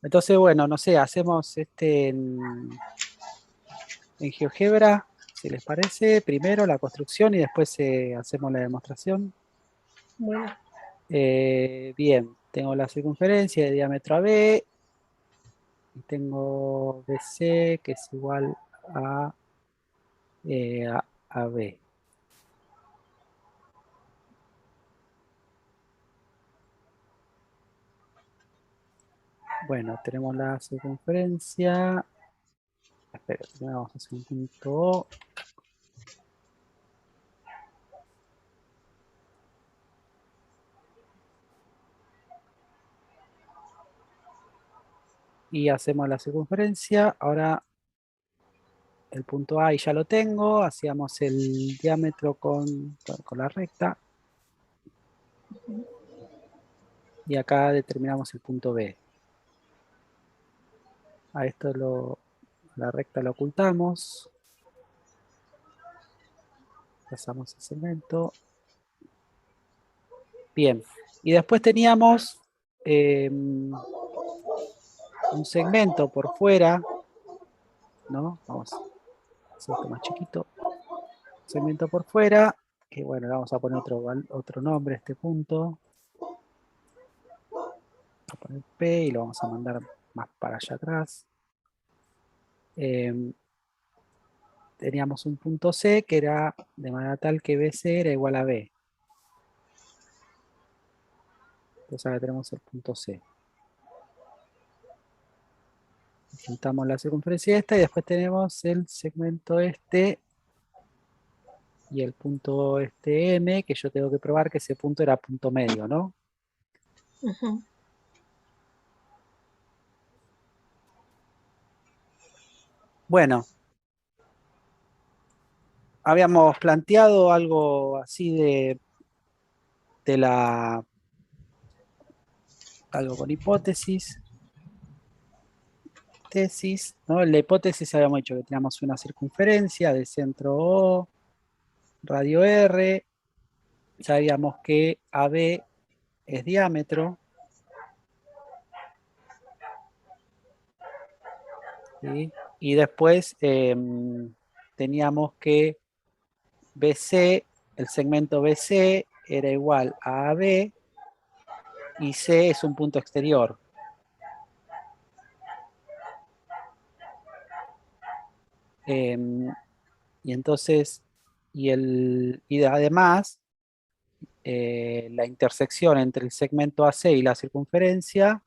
Entonces, bueno, no sé, hacemos en GeoGebra, si les parece, primero la construcción y después hacemos la demostración. Bueno. Bien, tengo la circunferencia de diámetro AB y tengo BC que es igual a B. Bueno, tenemos la circunferencia. Espera, primero vamos a hacer un punto O. Y hacemos la circunferencia. Ahora el punto A y ya lo tengo. Hacíamos el diámetro con la recta. Y acá determinamos el punto B. A esto la recta lo ocultamos. Pasamos el segmento. Bien. Y después teníamos un segmento por fuera, ¿no? Vamos a hacer esto más chiquito. Segmento por fuera, que bueno, le vamos a poner otro nombre a este punto. Vamos a poner P y lo vamos a mandar más para allá atrás. Teníamos un punto C que era de manera tal que BC era igual a B. Entonces ahora tenemos el punto C. Juntamos la circunferencia esta y después tenemos el segmento este y el punto este M, que yo tengo que probar que ese punto era punto medio, ¿no? Uh-huh. Bueno, habíamos planteado algo así algo con hipótesis, tesis, ¿no? En la hipótesis habíamos dicho que teníamos una circunferencia de centro O, radio R, sabíamos que AB es diámetro, ¿sí? Y después teníamos que BC, el segmento BC era igual a AB y C es un punto exterior. Y entonces, y además, la intersección entre el segmento AC y la circunferencia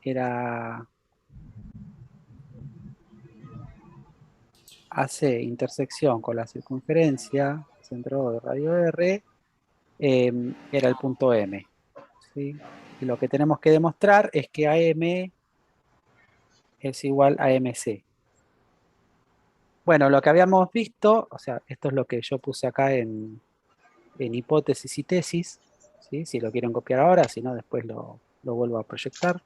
era AC intersección con la circunferencia, centro de radio R, era el punto M. ¿Sí? Y lo que tenemos que demostrar es que AM es igual a MC. Bueno, lo que habíamos visto, o sea, esto es lo que yo puse acá en hipótesis y tesis, ¿sí? Si lo quieren copiar ahora, si no, después lo vuelvo a proyectar.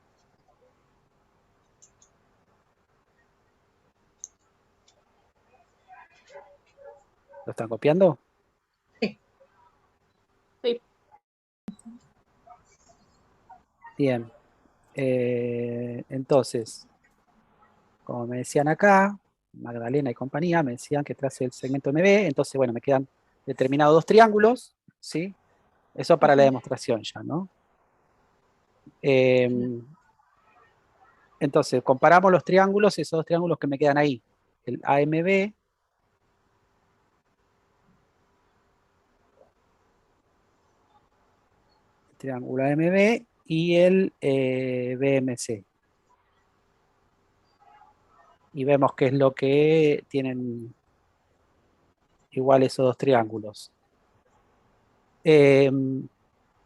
¿Lo están copiando? Sí. Sí. Bien. Entonces, como me decían acá, Magdalena y compañía, me decían que trace el segmento MB, entonces, bueno, me quedan determinados dos triángulos, ¿sí? Eso para la demostración ya, ¿no? Entonces, comparamos los triángulos, esos dos triángulos que me quedan ahí. El AMB, el triángulo AMB y el BMC. Y vemos qué es lo que tienen igual esos dos triángulos.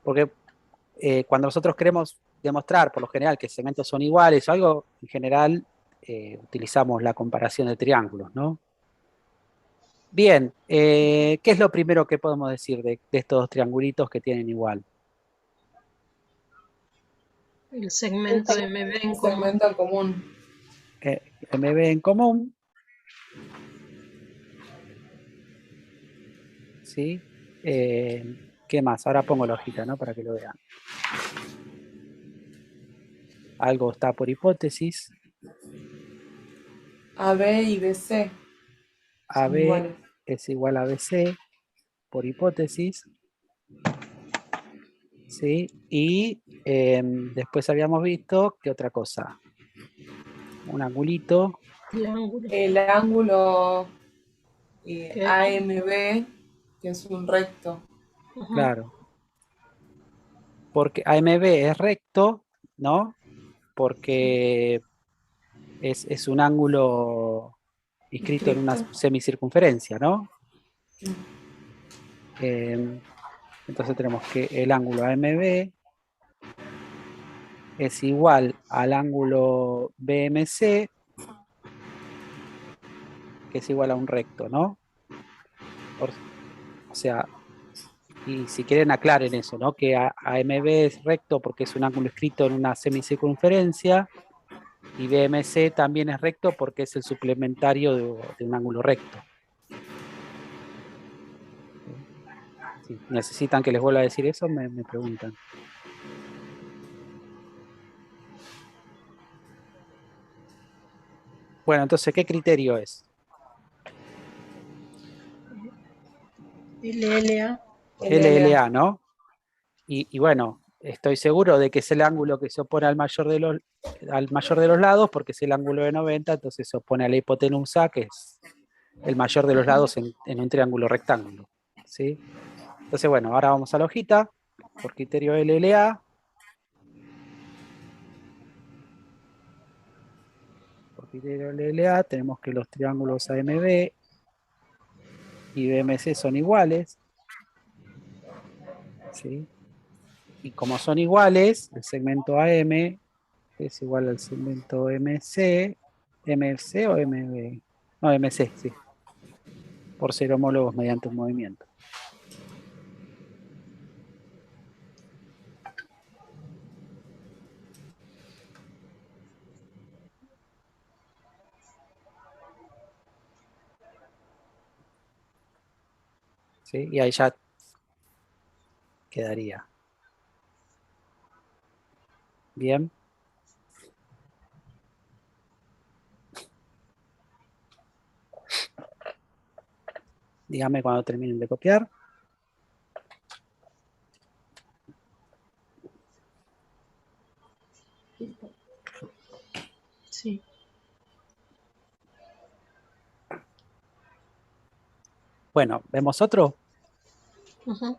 Porque cuando nosotros queremos demostrar, por lo general, que segmentos son iguales o algo, en general utilizamos la comparación de triángulos, ¿no? Bien, ¿qué es lo primero que podemos decir de estos dos triangulitos que tienen igual? El segmento MB en común. Segmento en común. MB en común, ¿sí? ¿Qué más? Ahora pongo la hojita, ¿no? Para que lo vean. algo está por hipótesis, AB y BC son AB iguales. es igual a BC por hipótesis, ¿sí? Y después habíamos visto, ¿qué otra cosa? Un angulito. El ángulo. El ángulo ¿Qué? AMB, que es un recto. Ujú. Claro. Porque AMB es recto, ¿no? Porque es un ángulo inscrito en una Inscrito. semicircunferencia, ¿no? Entonces tenemos que el ángulo AMB es igual al ángulo BMC, que es igual a un recto, ¿no? O sea, y si quieren aclaren eso, ¿no? Que AMB es recto porque es un ángulo inscrito en una semicircunferencia y BMC también es recto porque es el suplementario de un ángulo recto. Si necesitan que les vuelva a decir eso, me preguntan. Bueno, entonces, ¿qué criterio es? LLA. LLA, ¿no? Y bueno, estoy seguro de que es el ángulo que se opone al mayor de los lados, porque es el ángulo de 90, entonces se opone a la hipotenusa, que es el mayor de los lados en un triángulo rectángulo. ¿Sí? Entonces, bueno, ahora vamos a la hojita, por criterio LLA. Por criterio LLA tenemos que los triángulos AMB y BMC son iguales. ¿Sí? Y como son iguales, el segmento AM es igual al segmento MC o MB. No, MC, sí, por ser homólogos mediante un movimiento. ¿Sí? Y ahí ya quedaría. Bien. Dígame cuando terminen de copiar. Sí. Bueno, ¿vemos otro? Ujú.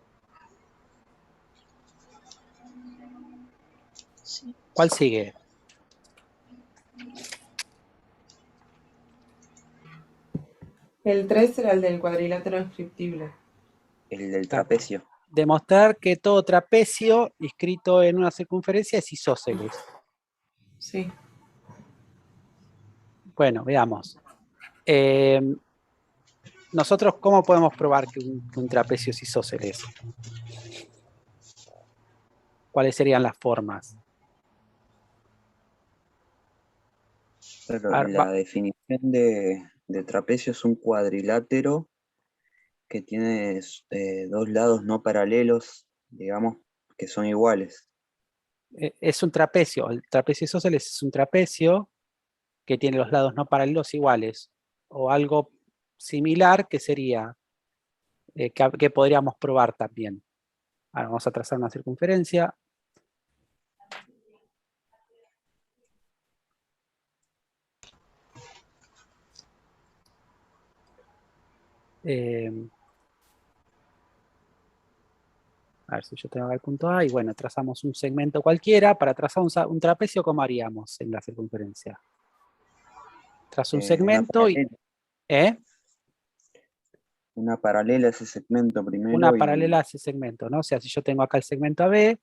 Sí. ¿Cuál sigue? El 3 era el del cuadrilátero inscriptible. El del Claro. trapecio. Demostrar que todo trapecio inscrito en una circunferencia es isósceles. Sí. Bueno, veamos. Nosotros, ¿cómo podemos probar que un trapecio es isósceles? ¿Cuáles serían las formas? Pero A ver, la definición de trapecio es un cuadrilátero que tiene dos lados no paralelos, digamos, que son iguales. es un trapecio. El trapecio isósceles es un trapecio que tiene los lados no paralelos iguales. O algo similar que sería, que podríamos probar también. Ahora vamos a trazar una circunferencia. A ver si yo tengo acá el punto A. Y bueno, trazamos un segmento cualquiera. Para trazar un trapecio, ¿cómo haríamos en la circunferencia? Trazo un Una segmento y... paralela, ¿eh? una paralela a ese segmento Una primero paralela a y ese segmento, ¿no? O sea, si yo tengo acá el segmento AB,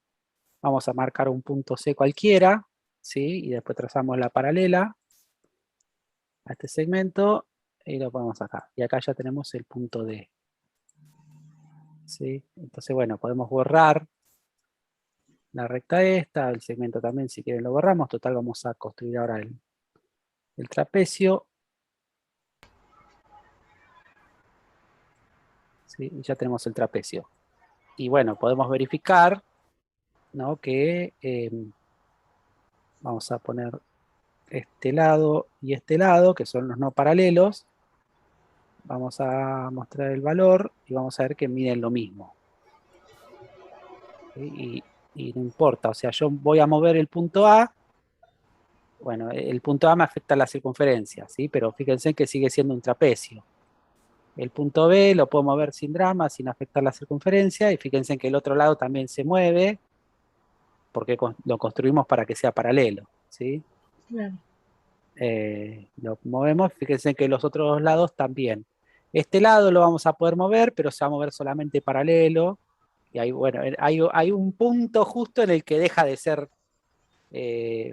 vamos a marcar un punto C cualquiera, ¿sí? Y después trazamos la paralela a este segmento y lo ponemos acá. Y acá ya tenemos el punto D, ¿sí? Entonces, bueno, podemos borrar la recta esta, el segmento también, si quieren lo borramos. Total, vamos a construir ahora el trapecio. ¿Sí? Y ya tenemos el trapecio. Y bueno, podemos verificar, ¿no? Que Vamos a poner este lado y este lado, que son los no paralelos. Vamos a mostrar el valor y vamos a ver que miden lo mismo. ¿Sí? Y no importa, o sea, yo voy a mover el punto A. Bueno, el punto A me afecta a la circunferencia, ¿sí? Pero fíjense que sigue siendo un trapecio. El punto B lo puedo mover sin drama, sin afectar la circunferencia, y fíjense que el otro lado también se mueve, porque lo construimos para que sea paralelo, ¿sí? Claro. Lo movemos, fíjense que los otros dos lados también. Este lado lo vamos a poder mover, pero se va a mover solamente paralelo, y ahí, bueno, hay un punto justo en el que deja de ser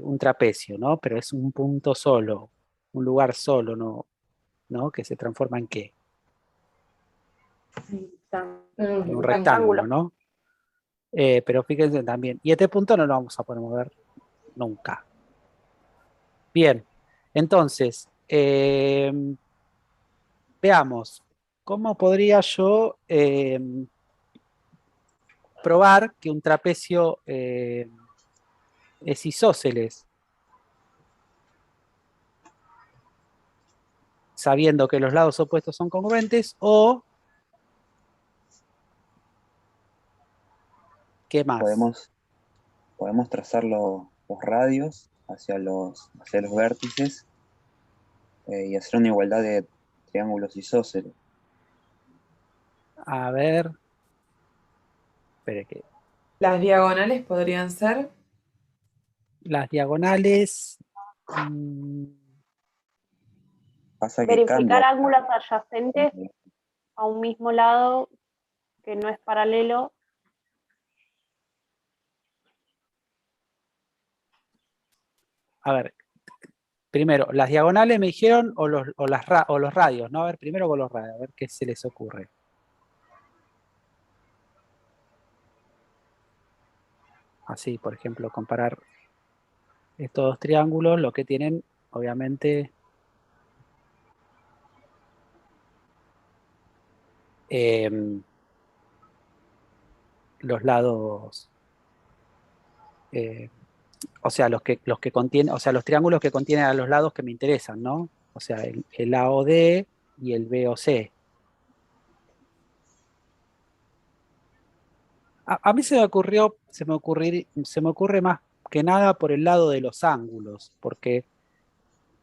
un trapecio, ¿no? Pero es un punto solo, un lugar solo, ¿no? Que se transforma en ¿qué? En un rectángulo, ¿no? Pero fíjense también, y este punto no lo vamos a poder mover nunca. Bien, entonces, veamos, ¿cómo podría yo probar que un trapecio es isósceles? Sabiendo que los lados opuestos son congruentes, o ¿qué más? Podemos trazar los radios hacia los vértices y hacer una igualdad de triángulos isósceles. A ver, espere que Las diagonales podrían ser. las diagonales, Pasa que Verificar cambia. ángulos adyacentes a un mismo lado que no es paralelo. a ver, primero, las diagonales me dijeron o los radios, ¿no? A ver, primero con los radios, a ver qué se les ocurre. Así, por ejemplo, comparar estos dos triángulos, lo que tienen, obviamente, los lados, o sea, los que contienen, o sea, los triángulos que contienen a los lados que me interesan, ¿no? O sea, el AOD y el BOC. A mí se me ocurre más que nada por el lado de los ángulos, porque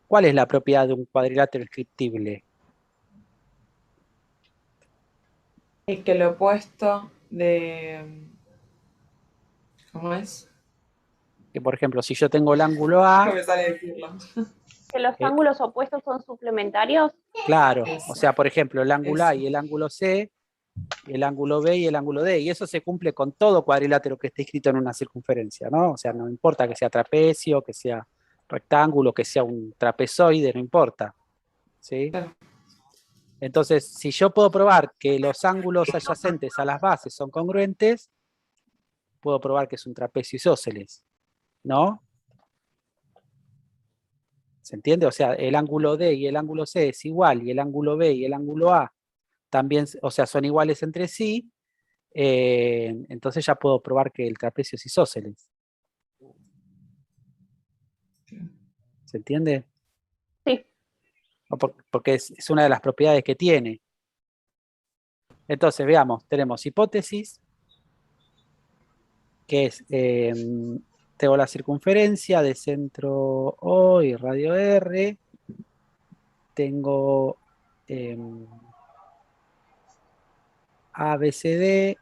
¿cuál es la propiedad de un cuadrilátero inscriptible? Que el opuesto de. ¿Cómo es? Que, por ejemplo, si yo tengo el ángulo A, No me sale decirlo. Que los ángulos opuestos son suplementarios. claro, Eso. o sea, por ejemplo, el ángulo A Eso. y el ángulo C, el ángulo B y el ángulo D, y eso se cumple con todo cuadrilátero que esté escrito en una circunferencia, ¿no? O sea, no importa que sea trapecio, que sea rectángulo, que sea un trapezoide, no importa, ¿sí? Claro. Entonces, si yo puedo probar que los ángulos adyacentes a las bases son congruentes, puedo probar que es un trapecio isósceles, ¿no? ¿Se entiende? O sea, el ángulo D y el ángulo C es igual, y el ángulo B y el ángulo A también, o sea, son iguales entre sí, entonces ya puedo probar que el trapecio es isósceles. ¿Se entiende? Sí. Porque es una de las propiedades que tiene. Entonces, veamos, tenemos hipótesis, que es, tengo la circunferencia de centro O y radio R, tengo ABCD,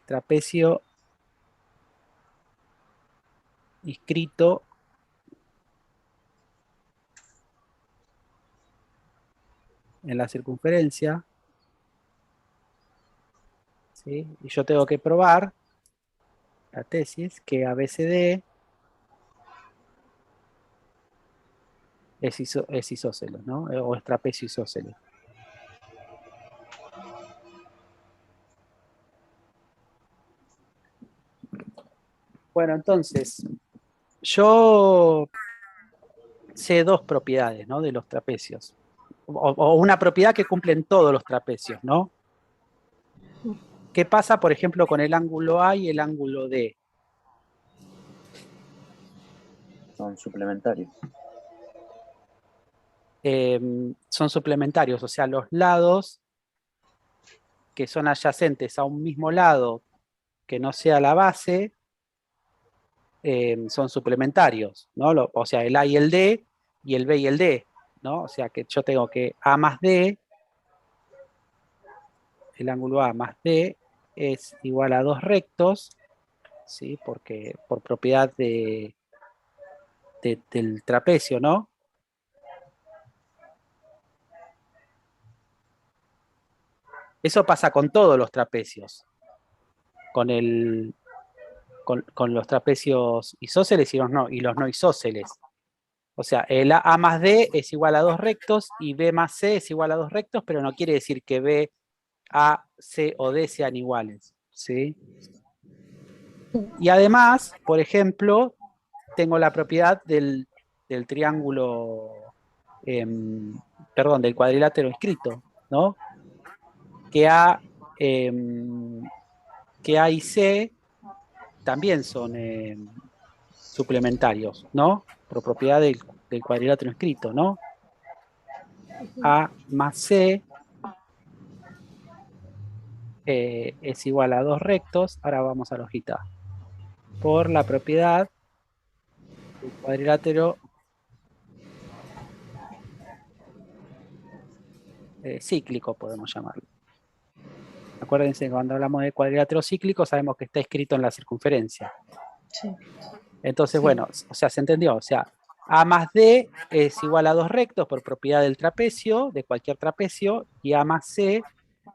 trapecio inscrito en la circunferencia, ¿sí? Y yo tengo que probar la tesis que ABCD es isósceles, ¿no? O es trapecio isósceles. Bueno, entonces, yo sé dos propiedades, ¿no? De los trapecios. O una propiedad que cumplen todos los trapecios, ¿no? ¿Qué pasa, por ejemplo, con el ángulo A y el ángulo D? Son suplementarios. Son suplementarios, o sea, los lados que son adyacentes a un mismo lado que no sea la base, son suplementarios, ¿no? O sea, el A y el D, y el B y el D, ¿no? O sea, que yo tengo que A más D, el ángulo A más D, es igual a 2 rectos, ¿sí? Porque por propiedad del trapecio, ¿no? Eso pasa con todos los trapecios, con los trapecios isósceles y los no isósceles. O sea, el A más D es igual a 2 rectos y B más C es igual a 2 rectos, pero no quiere decir que B, A, C o D sean iguales, ¿sí? Y además, por ejemplo, tengo la propiedad del triángulo, perdón, del cuadrilátero escrito, ¿no? Que A, y C también son suplementarios, ¿no? Por propiedad del cuadrilátero escrito, ¿no? A más C es igual a 2 rectos, ahora vamos a la hojita, por la propiedad del cuadrilátero cíclico, podemos llamarlo. Acuérdense que cuando hablamos de cuadrilátero cíclico sabemos que está escrito en la circunferencia. Sí. Entonces, Sí. bueno, o sea, se entendió. O sea, A más D es igual a 2 rectos por propiedad del trapecio, de cualquier trapecio, y A más C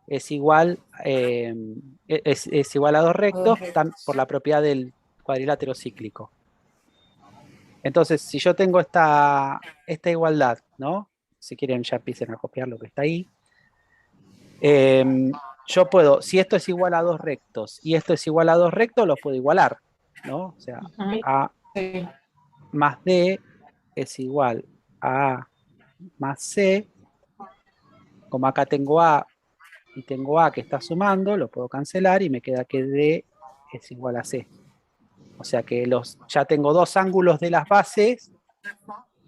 es igual, es igual a 2 rectos por la propiedad del cuadrilátero cíclico. Entonces, si yo tengo esta igualdad, ¿no? Si quieren ya empiecen a copiar lo que está ahí. Yo puedo, si esto es igual a 2 rectos y esto es igual a 2 rectos, los puedo igualar, ¿no? O sea, Ajá. A Sí. más D es igual a A más C. Como acá tengo A y tengo A que está sumando, lo puedo cancelar y me queda que D es igual a C. O sea que ya tengo dos ángulos de las bases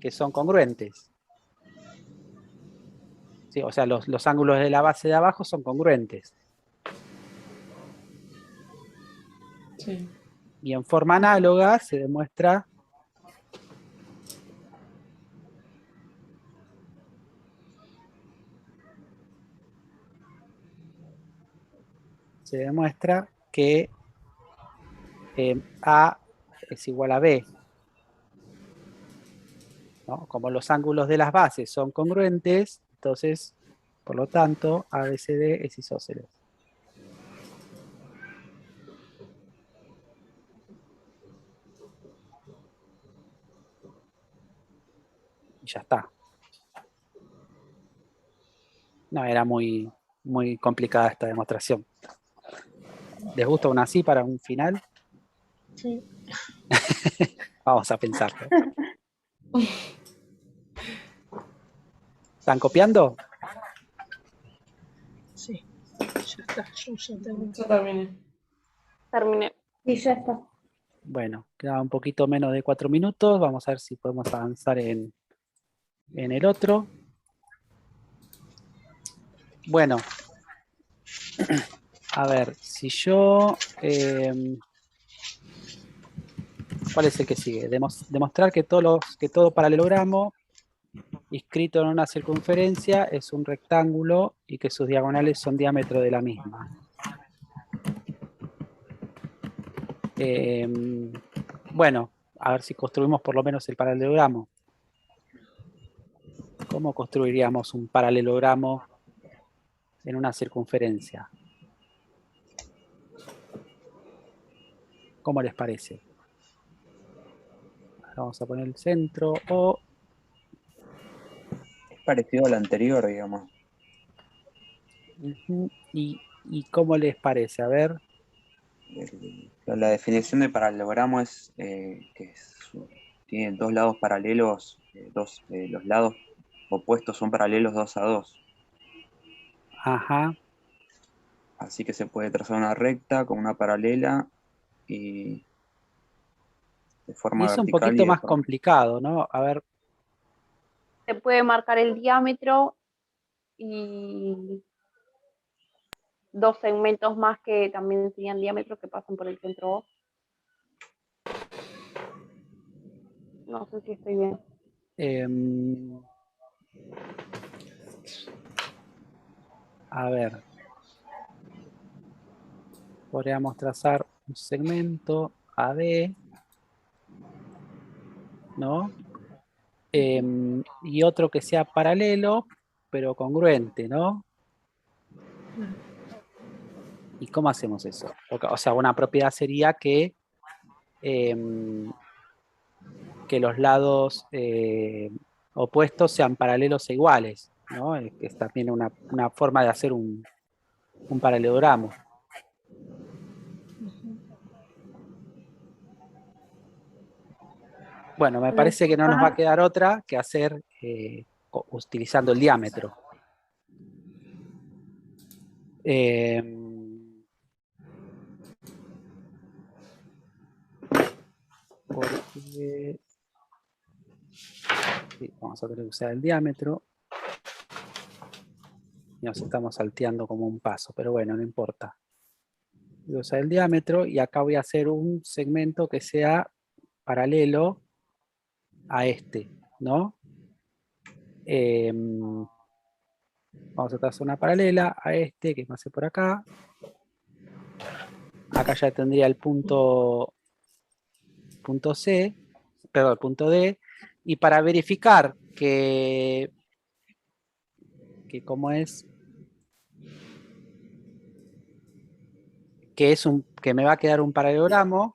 que son congruentes. ¿Sí? O sea, los ángulos de la base de abajo son congruentes. Sí. Y en forma análoga se demuestra que A es igual a B, ¿no? Como los ángulos de las bases son congruentes, entonces, por lo tanto, ABCD es isósceles. Y ya está. No, era muy, muy complicada esta demostración. ¿Les gusta una así para un final? Sí. Vamos a pensarlo. ¿Están copiando? Sí. Ya está. Yo ya tengo. Yo también. Terminé. Y ya está. Bueno, queda un poquito menos de 4 minutos. Vamos a ver si podemos avanzar en el otro. Bueno, a ver, si yo... ¿cuál es el que sigue? Demostrar que todo paralelogramo inscrito en una circunferencia es un rectángulo y que sus diagonales son diámetro de la misma. Bueno, a ver si construimos por lo menos el paralelogramo. ¿Cómo construiríamos un paralelogramo en una circunferencia? ¿Cómo les parece? Vamos a poner el centro O. Es parecido al anterior, digamos. ¿Y cómo les parece? A ver. La definición de paralelogramo es que tiene dos lados paralelos, los lados opuestos son paralelos 2 a 2. Ajá. Así que se puede trazar una recta con una paralela y de Y forma es un vertical poquito y de más forma... complicado, ¿no? A ver, Se puede marcar el diámetro y dos segmentos más que también serían diámetros que pasan por el centro O. No sé si estoy bien. a ver, podríamos trazar un segmento AD, ¿no? Y otro que sea paralelo, pero congruente, ¿no? ¿Y cómo hacemos eso? O sea, una propiedad sería que los lados opuestos sean paralelos e iguales, ¿no? Que es también una forma de hacer un paralelogramo. Bueno, me parece que no nos va a quedar otra que hacer utilizando el diámetro. Porque sí, vamos a tener que usar el diámetro y nos estamos salteando como un paso, pero bueno, no importa. Voy a usar el diámetro y acá voy a hacer un segmento que sea paralelo a este, ¿no? Vamos a trazar una paralela a este que pase por acá. Acá ya tendría el punto C, perdón, el punto D. Y para verificar que cómo es, que me va a quedar un paralelogramo,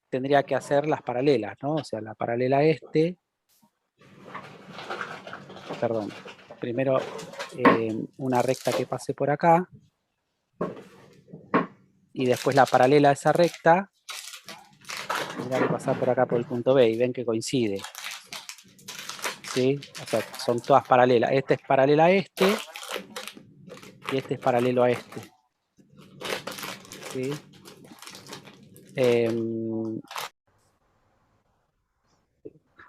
tendría que hacer las paralelas, ¿no? O sea, la paralela a este, perdón, primero una recta que pase por acá, y después la paralela a esa recta tendría que pasar por acá por el punto B, y ven que coincide. ¿Sí? O sea, son todas paralelas. Este es paralela a este, y este es paralelo a este. ¿Sí?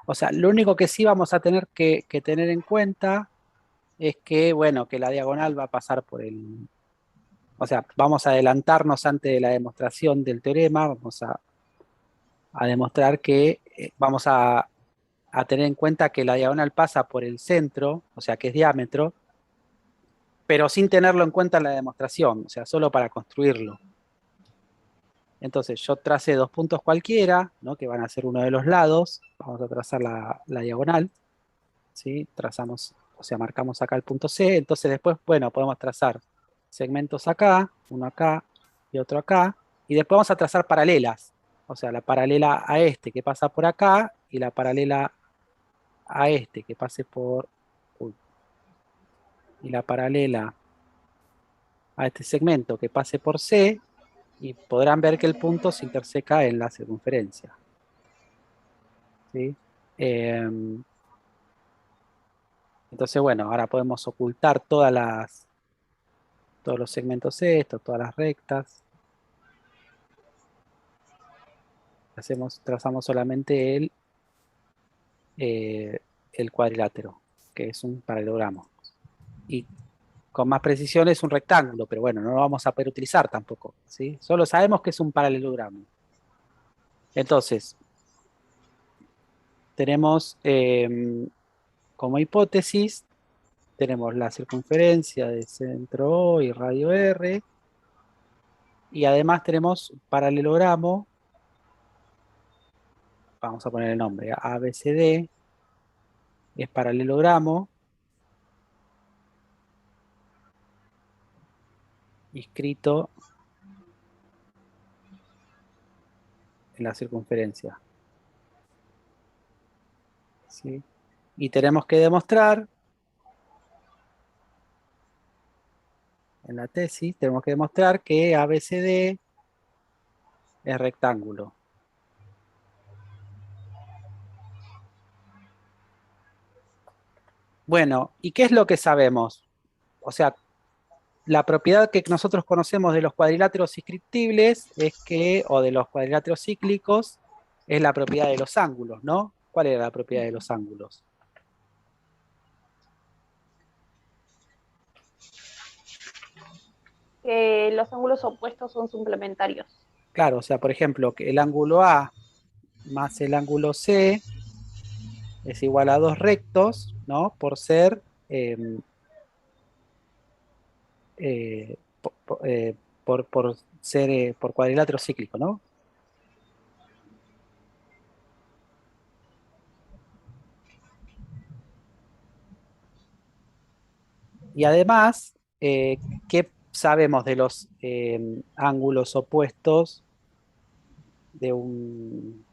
O sea, lo único que sí vamos a tener que tener en cuenta es que, bueno, que la diagonal va a pasar por el... O sea, vamos a adelantarnos antes de la demostración del teorema, vamos a demostrar que vamos a tener en cuenta que la diagonal pasa por el centro, o sea, que es diámetro, pero sin tenerlo en cuenta en la demostración, o sea, solo para construirlo. Entonces yo tracé dos puntos cualquiera, ¿no? Que van a ser uno de los lados, vamos a trazar la diagonal, ¿sí? Trazamos, o sea, marcamos acá el punto C, entonces después, bueno, podemos trazar segmentos acá, uno acá y otro acá, y después vamos a trazar paralelas, o sea, la paralela a este que pasa por acá y la paralela a este que pase por... Uy, y la paralela a este segmento que pase por C, y podrán ver que el punto se interseca en la circunferencia. ¿Sí? Entonces, bueno, ahora podemos ocultar todos los segmentos estos, todas las rectas. Trazamos solamente el cuadrilátero, que es un paralelogramo. Y con más precisión es un rectángulo, pero bueno, no lo vamos a poder utilizar tampoco, ¿sí? Solo sabemos que es un paralelogramo. Entonces, tenemos como hipótesis, tenemos la circunferencia de centro O y radio R, y además tenemos un paralelogramo, vamos a poner el nombre, ABCD, es paralelogramo, inscrito en la circunferencia. ¿Sí? Y tenemos que demostrar, en la tesis, tenemos que demostrar que ABCD es rectángulo. Bueno, ¿y qué es lo que sabemos? O sea, la propiedad que nosotros conocemos de los cuadriláteros inscriptibles es que, o de los cuadriláteros cíclicos, es la propiedad de los ángulos, ¿no? ¿Cuál era la propiedad de los ángulos? Que los ángulos opuestos son suplementarios. Claro, o sea, por ejemplo, que el ángulo A más el ángulo C es igual a 2 rectos, ¿no? Por ser por ser por cuadrilátero cíclico, ¿no? Y además, ¿qué sabemos de los ángulos opuestos de un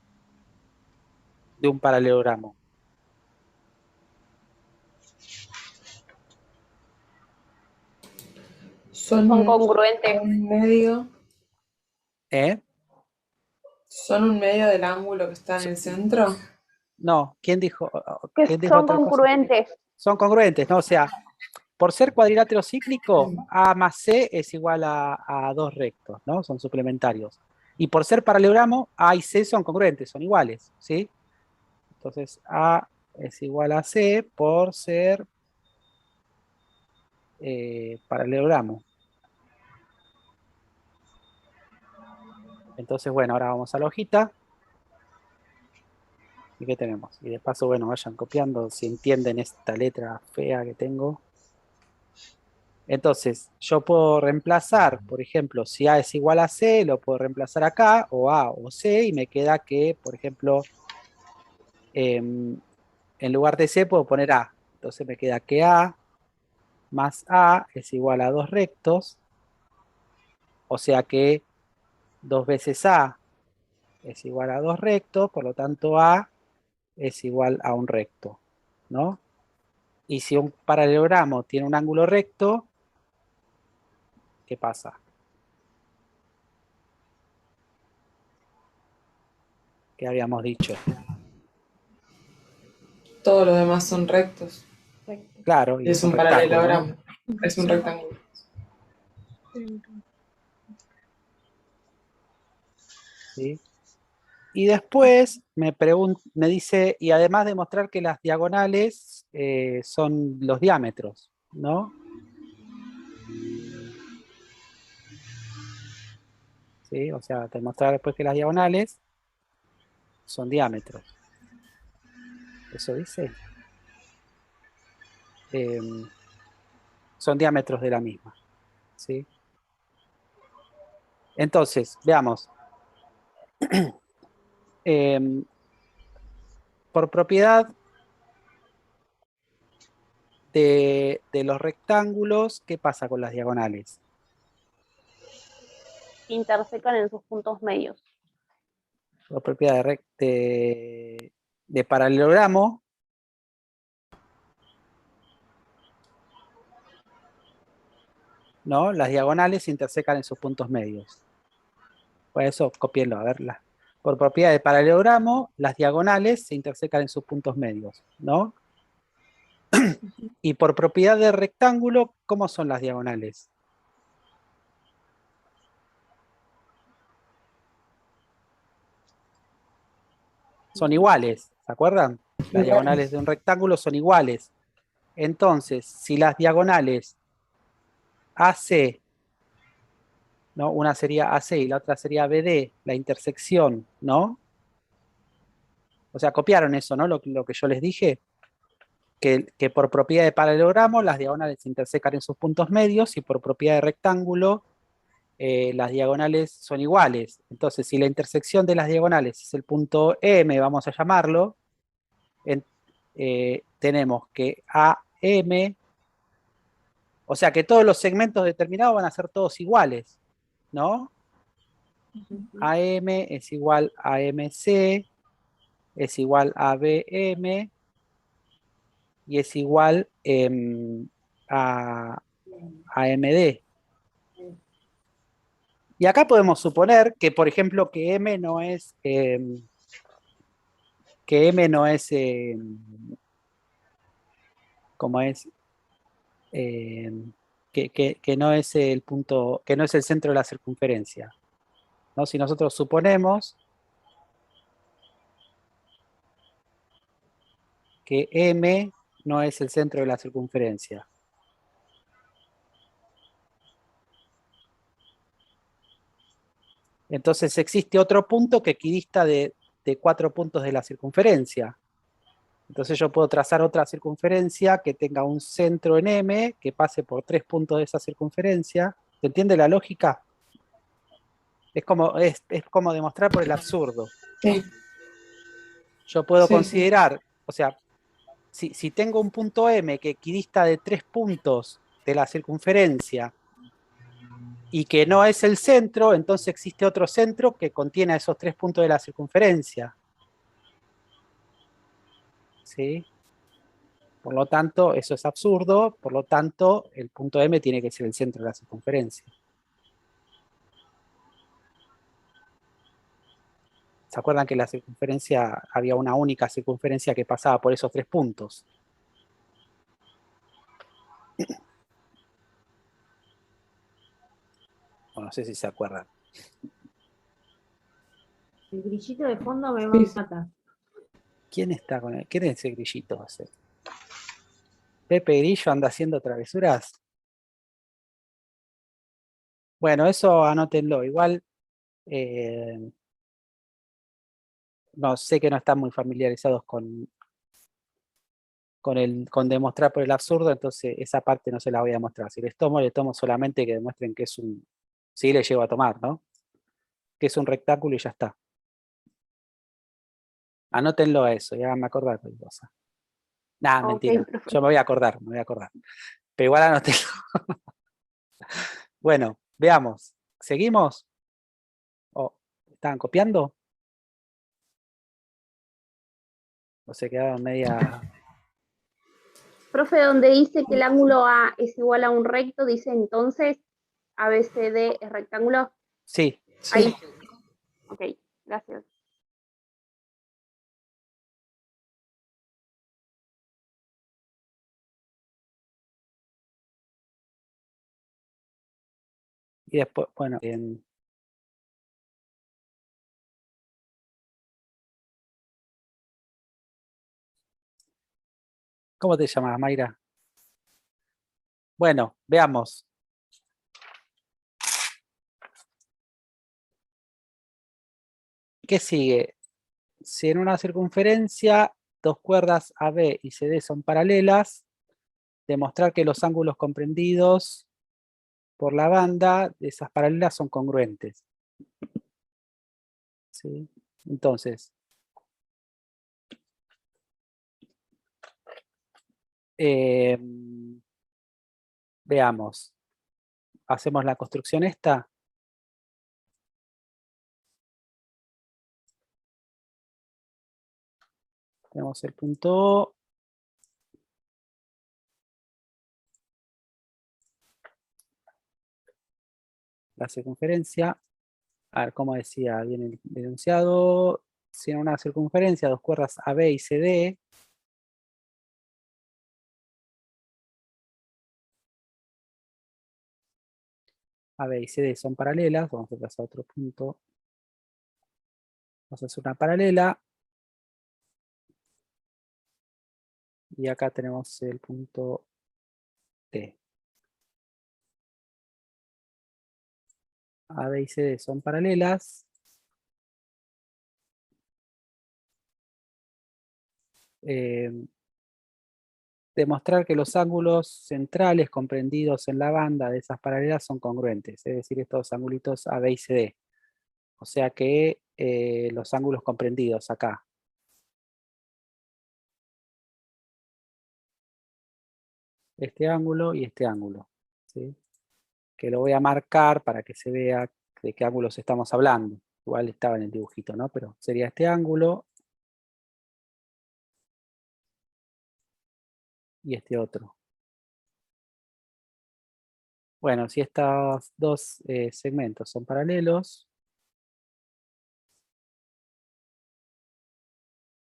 paralelogramo? Son Son congruentes. un medio, ¿Eh? son un medio del ángulo que está en el centro. No, ¿quién dijo Que son otra cosa? congruentes. Son congruentes, ¿no? O sea, por ser cuadrilátero cíclico, A más C es igual a 2 rectos, ¿no? Son suplementarios. Y por ser paralelogramo, A y C son congruentes, son iguales, ¿sí? Entonces, A es igual a C por ser paralelogramo. Entonces, bueno, ahora vamos a la hojita. ¿Y qué tenemos? Y de paso, bueno, vayan copiando si entienden esta letra fea que tengo. Entonces, yo puedo reemplazar, por ejemplo, si A es igual a C, lo puedo reemplazar acá, o A o C, y me queda que, por ejemplo, en lugar de C puedo poner A. Entonces me queda que A más A es igual a 2 rectos, o sea que 2 veces A es igual a 2 rectos, por lo tanto A es igual a un recto, ¿no? Y si un paralelogramo tiene un ángulo recto, ¿qué pasa? ¿Qué habíamos dicho? Todos los demás son rectos. Claro, y Es un rectángulo, ¿no? paralelogramo. Es un rectángulo. ¿Sí? Y después me dice, y además de mostrar que las diagonales son los diámetros, ¿no? ¿Sí? O sea, te mostrar después que las diagonales son diámetros. ¿Eso dice? Son diámetros de la misma, ¿sí? Entonces, veamos. Por propiedad de los rectángulos, ¿qué pasa con las diagonales? Intersecan en sus puntos medios. Por propiedad de paralelogramo, ¿no? Las diagonales se intersecan en sus puntos medios. Por eso, copienlo, a verla. Por propiedad de paralelogramo, las diagonales se intersecan en sus puntos medios, ¿no? Y por propiedad de rectángulo, ¿cómo son las diagonales? Son iguales, ¿se acuerdan? Las diagonales de un rectángulo son iguales. Entonces, si las diagonales AC, ¿no? Una sería AC y la otra sería BD, la intersección, ¿no? O sea, copiaron eso, ¿no? Lo que yo les dije, que por propiedad de paralelogramo las diagonales se intersecan en sus puntos medios y por propiedad de rectángulo las diagonales son iguales. Entonces, si la intersección de las diagonales es el punto M, vamos a llamarlo, tenemos que AM, o sea que todos los segmentos determinados van a ser todos iguales, ¿no? AM es igual a MC, es igual a BM y es igual a MD. Y acá podemos suponer que, por ejemplo, que M no es como es, que que no es el punto, que no es el centro de la circunferencia, ¿no? Si nosotros suponemos que M no es el centro de la circunferencia. Entonces existe otro punto que equidista de 4 puntos de la circunferencia. Entonces yo puedo trazar otra circunferencia que tenga un centro en M, que pase por 3 puntos de esa circunferencia. ¿Se entiende la lógica? Es como demostrar por el absurdo. Sí, Yo puedo sí, considerar, o sea, si tengo un punto M que equidista de 3 puntos de la circunferencia y que no es el centro, entonces existe otro centro que contiene esos 3 puntos de la circunferencia. ¿Sí? Por lo tanto, eso es absurdo, por lo tanto, el punto M tiene que ser el centro de la circunferencia. ¿Se acuerdan que la circunferencia, había una única circunferencia que pasaba por esos 3 puntos? O no sé si se acuerdan. El grillito de fondo me Sí, sí. mata. ¿Quién está con él? ¿Quién es ese grillito? ¿Pepe Grillo anda haciendo travesuras? Bueno, eso anótenlo. Igual, no sé que no están muy familiarizados con demostrar por el absurdo, entonces esa parte no se la voy a mostrar. Si les tomo, le tomo solamente que demuestren que es un... Sí, le llevo a tomar, ¿no? Que es un rectángulo y ya está. Anótenlo a eso, ya me acordar de cosa. Nah, Ok, mentira. profe. Yo me voy a acordar. Pero igual anótenlo. Bueno, veamos. ¿Seguimos? ¿O estaban copiando? ¿O se quedaron media...? Profe, donde dice que el ángulo A es igual a un recto, dice entonces ABCD es rectángulo. Sí. Ahí. Ok, gracias. Y después, bueno, ¿cómo te llamas, Mayra? Bueno, veamos. ¿Qué sigue? Si en una circunferencia dos cuerdas AB y CD son paralelas, demostrar que los ángulos comprendidos por la banda de esas paralelas son congruentes. ¿Sí? Entonces, veamos. Hacemos la construcción esta. Tenemos el punto O. La circunferencia. A ver, como decía bien el enunciado, si en una circunferencia dos cuerdas AB y CD AB y CD son paralelas, vamos a pasar a otro punto. Vamos a hacer una paralela. Y acá tenemos el punto T. AB y CD son paralelas. Demostrar que los ángulos centrales comprendidos en la banda de esas paralelas son congruentes, es decir, estos angulitos AB y CD. O sea que los ángulos comprendidos acá. Este ángulo y este ángulo. ¿Sí? Que lo voy a marcar para que se vea de qué ángulos estamos hablando. Igual estaba en el dibujito, ¿no? Pero sería este ángulo y este otro. Bueno, si estos dos segmentos son paralelos,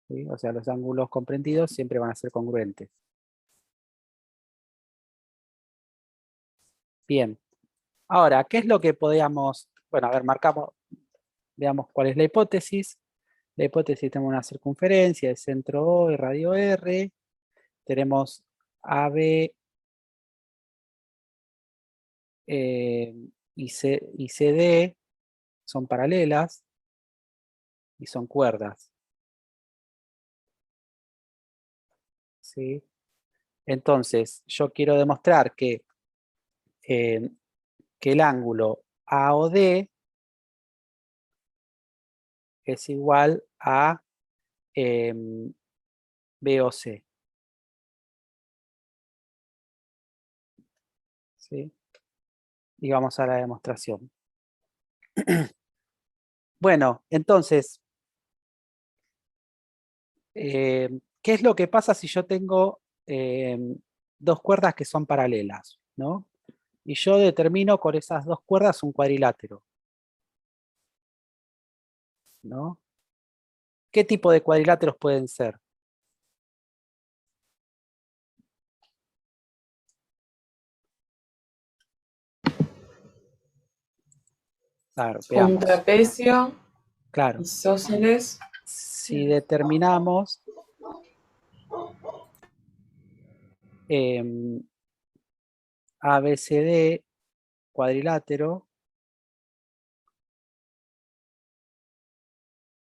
¿sí? O sea, los ángulos comprendidos siempre van a ser congruentes. Bien. Ahora, ¿qué es lo que podíamos... Bueno, a ver, marcamos, veamos cuál es la hipótesis. La hipótesis, tenemos una circunferencia de centro O y radio R. Tenemos AB y CD son paralelas y son cuerdas. ¿Sí? Entonces, yo quiero demostrar que el ángulo AOD es igual a BOC. ¿Sí? Y vamos a la demostración. Bueno, entonces, ¿qué es lo que pasa si yo tengo dos cuerdas que son paralelas, ¿no? Y yo determino con esas dos cuerdas un cuadrilátero, ¿no? ¿Qué tipo de cuadriláteros pueden ser? Claro, Un veamos. trapecio, Claro, isósceles. si determinamos ABCD cuadrilátero,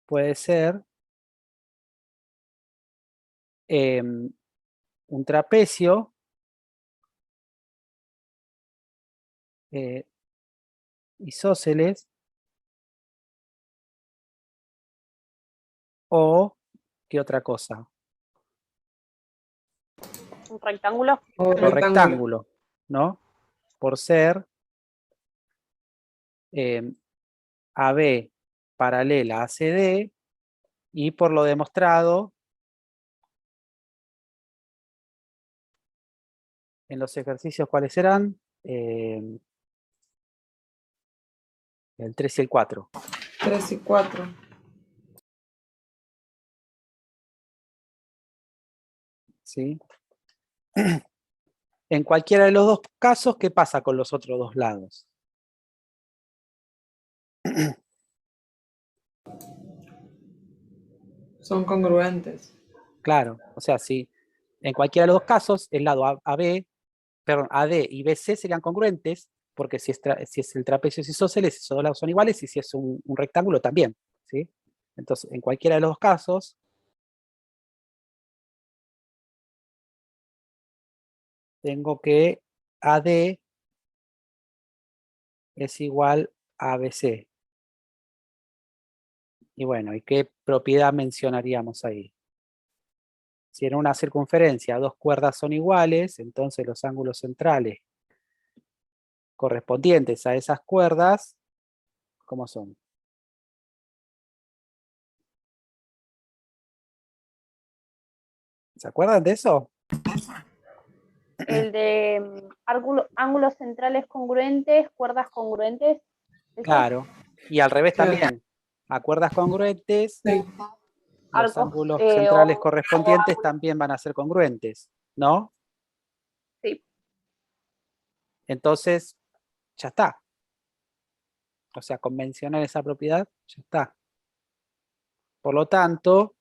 puede ser un trapecio isósceles o ¿qué otra cosa? Un rectángulo. O O rectángulo. rectángulo, ¿no? Por ser AB paralela a CD y por lo demostrado en los ejercicios, ¿cuáles serán? El 3 y el 4. 3 y 4. ¿Sí? En cualquiera de los dos casos, ¿qué pasa con los otros dos lados? Son congruentes. Claro, o sea, si en cualquiera de los dos casos, el lado AB, perdón, AD y BC serían congruentes, porque si es el trapecio es isósceles, esos dos lados son iguales, y si es un rectángulo también, ¿sí? Entonces, en cualquiera de los dos casos, tengo que AD es igual a BC. Y bueno, ¿y qué propiedad mencionaríamos ahí? Si en una circunferencia dos cuerdas son iguales, entonces los ángulos centrales correspondientes a esas cuerdas, ¿cómo son? ¿Se acuerdan de eso? El de ángulos centrales congruentes, cuerdas congruentes. ¿Eso? Claro. Y al revés Claro. también. A cuerdas congruentes, Sí. los Arcos, ángulos centrales o correspondientes ángulos. también van a ser congruentes, ¿no? Sí. Entonces, ya está. O sea, con mencionar esa propiedad, ya está. Por lo tanto,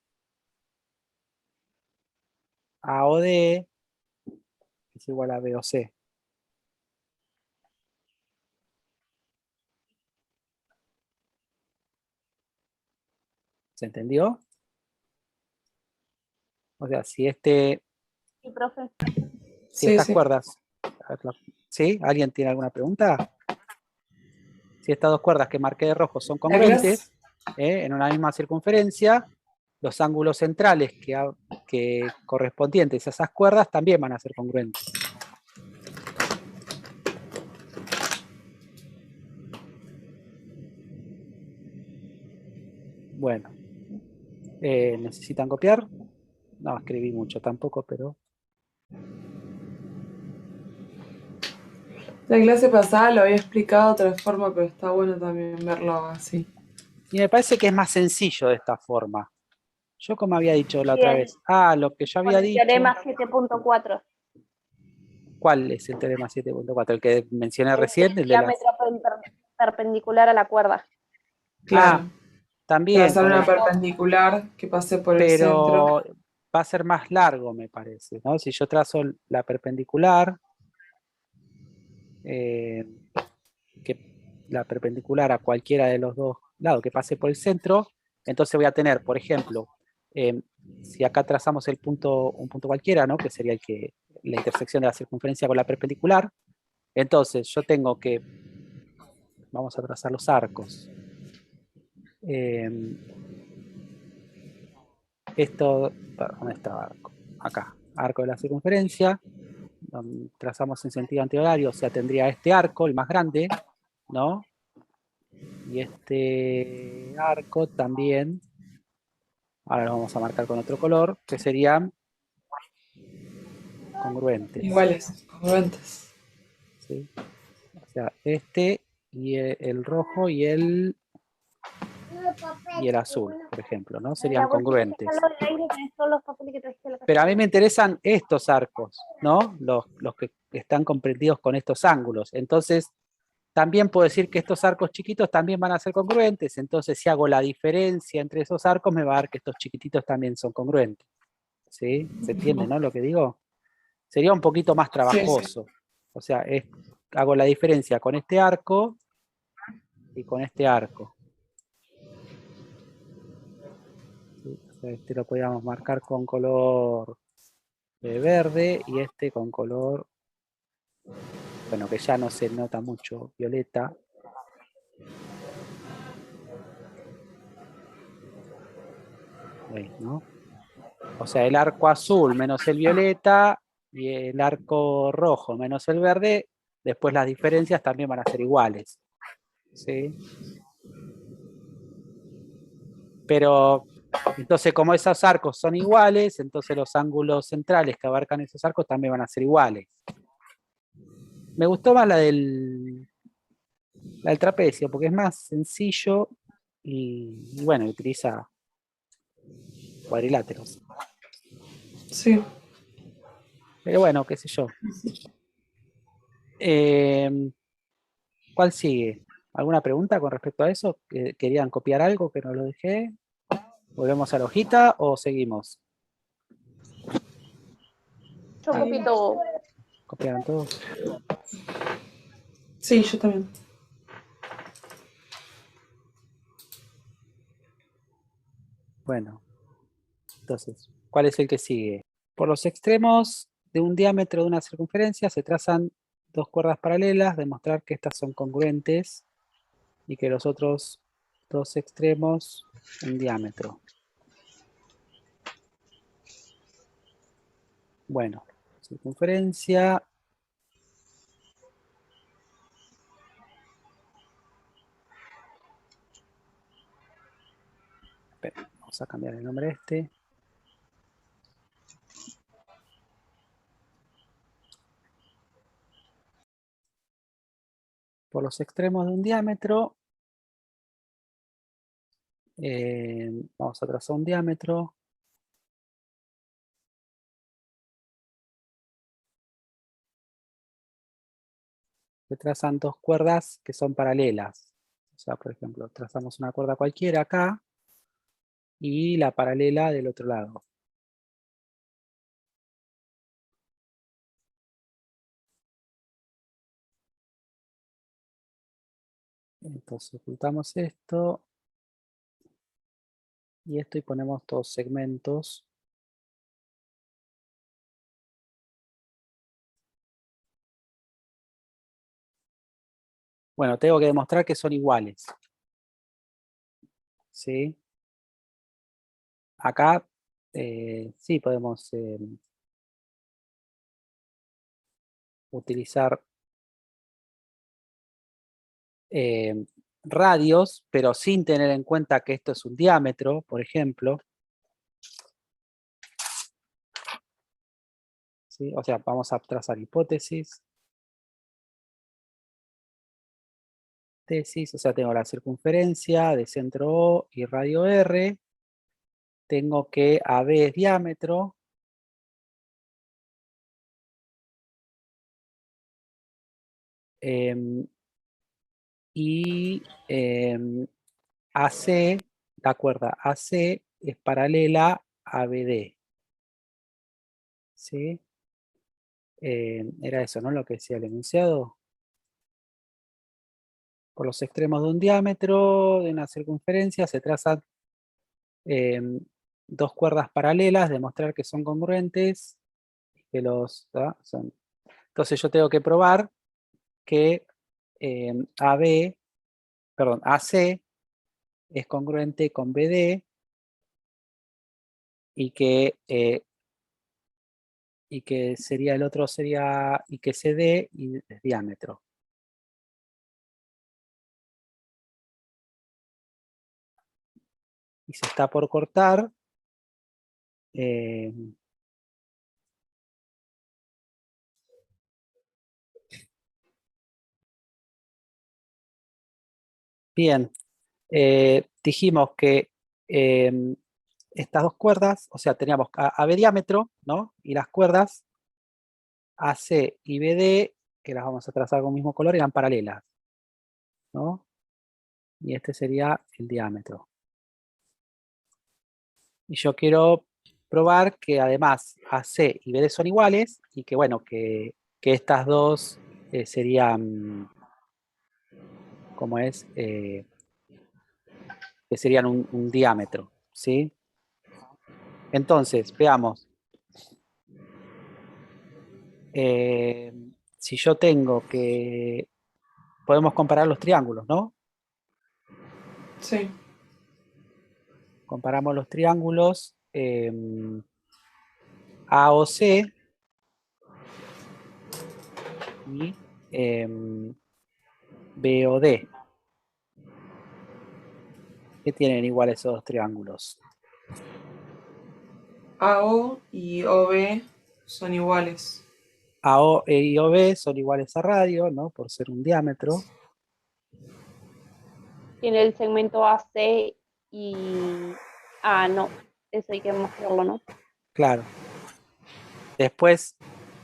AOD es igual a BOC. ¿Se entendió? O sea, si Sí, profe. si Sí, estas sí. cuerdas, ¿sí? ¿Alguien tiene alguna pregunta? Si estas dos cuerdas que marqué de rojo son congruentes, en una misma circunferencia, los ángulos centrales que correspondientes a esas cuerdas también van a ser congruentes. Bueno, ¿necesitan copiar? No, escribí mucho tampoco, pero... La clase pasada lo había explicado de otra forma, pero está bueno también verlo así. Y me parece que es más sencillo de esta forma. Yo como había dicho la otra Bien. vez. Lo que yo Con había el dicho... teorema 7.4. ¿Cuál es el teorema 7.4? ¿El que mencioné recién? El El de las... diámetro perpendicular a la cuerda. Claro. Ah, también, Trazar con una el... perpendicular que pase por el pero centro. va a ser más largo, me parece, ¿no? Si yo trazo la perpendicular, que la perpendicular a cualquiera de los dos lados que pase por el centro, entonces voy a tener, por ejemplo, si acá trazamos un punto cualquiera, ¿no? Que sería la intersección de la circunferencia con la perpendicular, entonces yo tengo que, vamos a trazar los arcos. ¿Dónde está arco? Acá, arco de la circunferencia, trazamos en sentido antihorario, o sea, tendría este arco, el más grande, ¿no? Y este arco también, ahora lo vamos a marcar con otro color, que serían congruentes. Iguales, congruentes. ¿Sí? O sea, este y el rojo y el azul, por ejemplo, ¿no? Serían La bolsita que congruentes. está al lado del aire, tenés todos los papeles que trajiste de la casa. Pero a mí me interesan estos arcos, ¿no? Los que están comprendidos con estos ángulos. Entonces, también puedo decir que estos arcos chiquitos también van a ser congruentes. Entonces, si hago la diferencia entre esos arcos, me va a dar que estos chiquititos también son congruentes. ¿Sí? ¿Se entiende, no? Lo que digo. Sería un poquito más trabajoso. Sí. O sea, hago la diferencia con este arco y con este arco. ¿Sí? O sea, este lo podríamos marcar con color verde y este con color, bueno, que ya no se nota mucho, violeta. Ahí, ¿no? O sea, el arco azul menos el violeta y el arco rojo menos el verde, después las diferencias también van a ser iguales. ¿Sí? Pero, entonces, como esos arcos son iguales, entonces los ángulos centrales que abarcan esos arcos también van a ser iguales. Me gustó más la del trapecio, porque es más sencillo y bueno, utiliza cuadriláteros. Sí. Pero bueno, qué sé yo. ¿Cuál sigue? ¿Alguna pregunta con respecto a eso? ¿Querían copiar algo que no lo dejé? ¿Volvemos a la hojita o seguimos? Yo copié todo. ¿Copiaron todos? Sí, yo también. Bueno, entonces, ¿cuál es el que sigue? Por los extremos de un diámetro de una circunferencia se trazan dos cuerdas paralelas, demostrar que estas son congruentes y que los otros dos extremos un diámetro. Bueno, circunferencia. Espera, vamos a cambiar el nombre de este. Por los extremos de un diámetro, vamos a trazar un diámetro. Se trazan dos cuerdas que son paralelas. O sea, por ejemplo, trazamos una cuerda cualquiera acá y la paralela del otro lado. Entonces ocultamos esto y esto y ponemos dos segmentos. Bueno, tengo que demostrar que son iguales. ¿Sí? Acá sí podemos utilizar radios, pero sin tener en cuenta que esto es un diámetro, por ejemplo. ¿Sí? O sea, vamos a trazar hipótesis. Tesis, o sea, tengo la circunferencia de centro O y radio R. Tengo que AB es diámetro. Y AC, la cuerda AC es paralela a BD. ¿Sí? Era eso, ¿no? Lo que decía el enunciado. Por los extremos de un diámetro de una circunferencia se trazan dos cuerdas paralelas, demostrar que son congruentes, que son. Entonces yo tengo que probar que AC es congruente con BD y que sería el otro sería y que CD y es diámetro. Y se está por cortar. Bien, dijimos que estas dos cuerdas, o sea, teníamos AB diámetro, ¿no? Y las cuerdas AC y BD, que las vamos a trazar con el mismo color, eran paralelas, ¿no? Y este sería el diámetro. Y yo quiero probar que además AC y BD son iguales y que, bueno, que estas dos serían, ¿cómo es? Que serían un diámetro, ¿sí? Entonces, veamos. Si yo tengo que... Podemos comparar los triángulos, ¿no? Sí. Comparamos los triángulos AOC y BOD. ¿Qué tienen igual esos dos triángulos? AO y OB son iguales. AO y OB son iguales a radio, ¿no? Por ser un diámetro. Tiene el segmento AC y... Ah, no, eso hay que mostrarlo, ¿no? Claro. Después,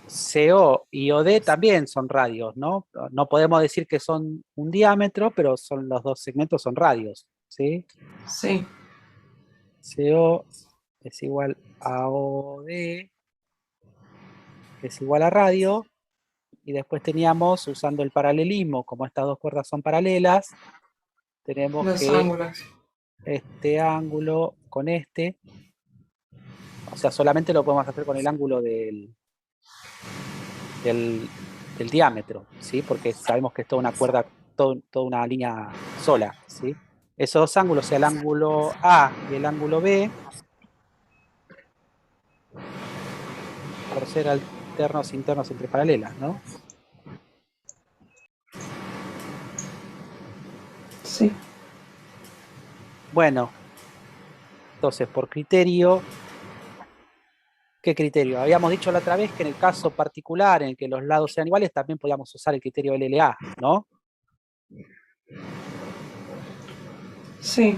CO y OD también son radios, ¿no? No podemos decir que son un diámetro, pero son los dos segmentos son radios, ¿sí? Sí. CO es igual a OD, que es igual a radio, y después teníamos, usando el paralelismo, como estas dos cuerdas son paralelas, tenemos Los que ángulos. este ángulo con este, o sea, solamente lo podemos hacer con el ángulo del diámetro, ¿sí? Porque sabemos que es toda una cuerda, toda una línea sola, ¿sí? Esos dos ángulos, o sea, el ángulo A y el ángulo B, por ser alternos e internos entre paralelas, ¿no? Sí. Bueno, entonces por criterio, ¿qué criterio? Habíamos dicho la otra vez que en el caso particular en el que los lados sean iguales, también podíamos usar el criterio LLA, ¿no? Sí.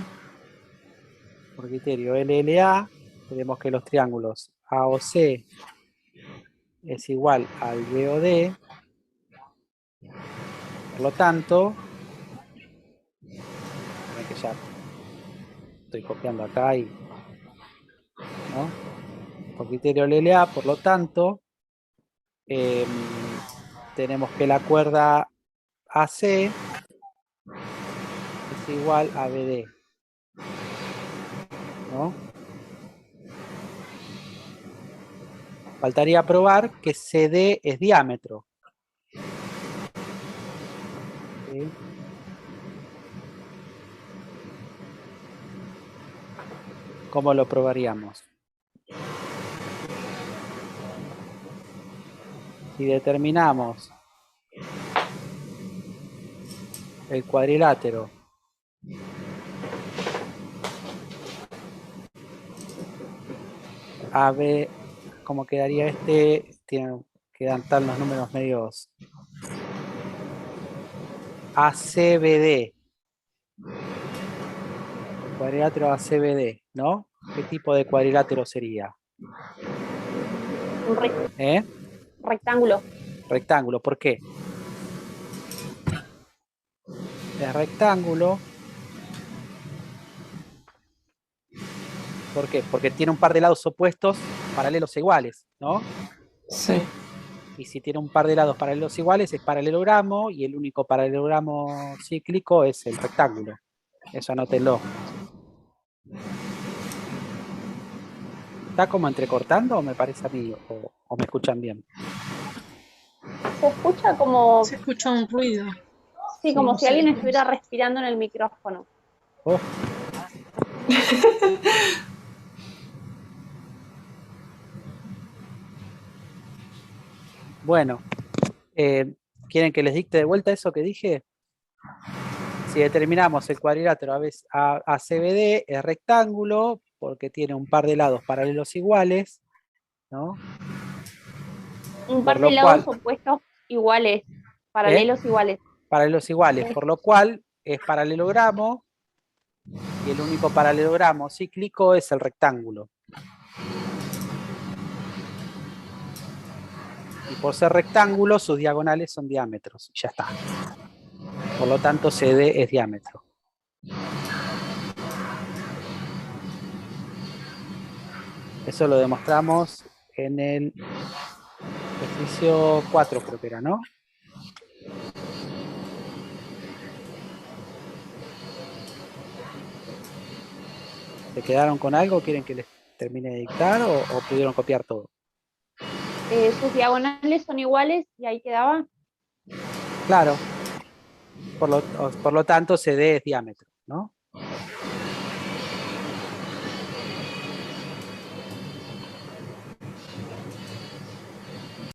Por criterio LLA, tenemos que los triángulos AOC es igual al BOD, por lo tanto, que ya estoy copiando acá y, ¿no? Por criterio LLA, por lo tanto, tenemos que la cuerda AC es igual a BD, ¿no? Faltaría probar que CD es diámetro. ¿Sí? ¿Cómo lo probaríamos? Si determinamos el cuadrilátero AB, ¿cómo quedaría este? Quedan tal los números medios. ACBD. Cuadrilátero ACBD, ¿no? ¿Qué tipo de cuadrilátero sería? Un rectángulo. Rectángulo, ¿por qué? es rectángulo. ¿Por qué? Porque tiene un par de lados opuestos paralelos e iguales, ¿no? Sí. Y si tiene un par de lados paralelos iguales es paralelogramo y el único paralelogramo cíclico es el rectángulo. Eso anótenlo. ¿Está como entrecortando o me parece a mí? ¿O me escuchan bien? Se escucha como, Se escucha un ruido. sí, como no si sé. alguien estuviera respirando en el micrófono. Oh. Bueno, ¿quieren que les dicte de vuelta eso que dije? Si determinamos el cuadrilátero ACBD es rectángulo porque tiene un par de lados paralelos iguales, ¿no? Un Por par de lo lados cual, opuestos iguales, paralelos iguales. paralelos iguales, por lo cual es paralelogramo y el único paralelogramo cíclico es el rectángulo. Y por ser rectángulo, sus diagonales son diámetros. Ya está. Por lo tanto, CD es diámetro. Eso lo demostramos en el ejercicio 4, creo que era, ¿no? ¿Se quedaron con algo? ¿Quieren que les termine de dictar o pudieron copiar todo? Sus diagonales son iguales y ahí quedaba. Claro. Por lo tanto, CD es diámetro, ¿no?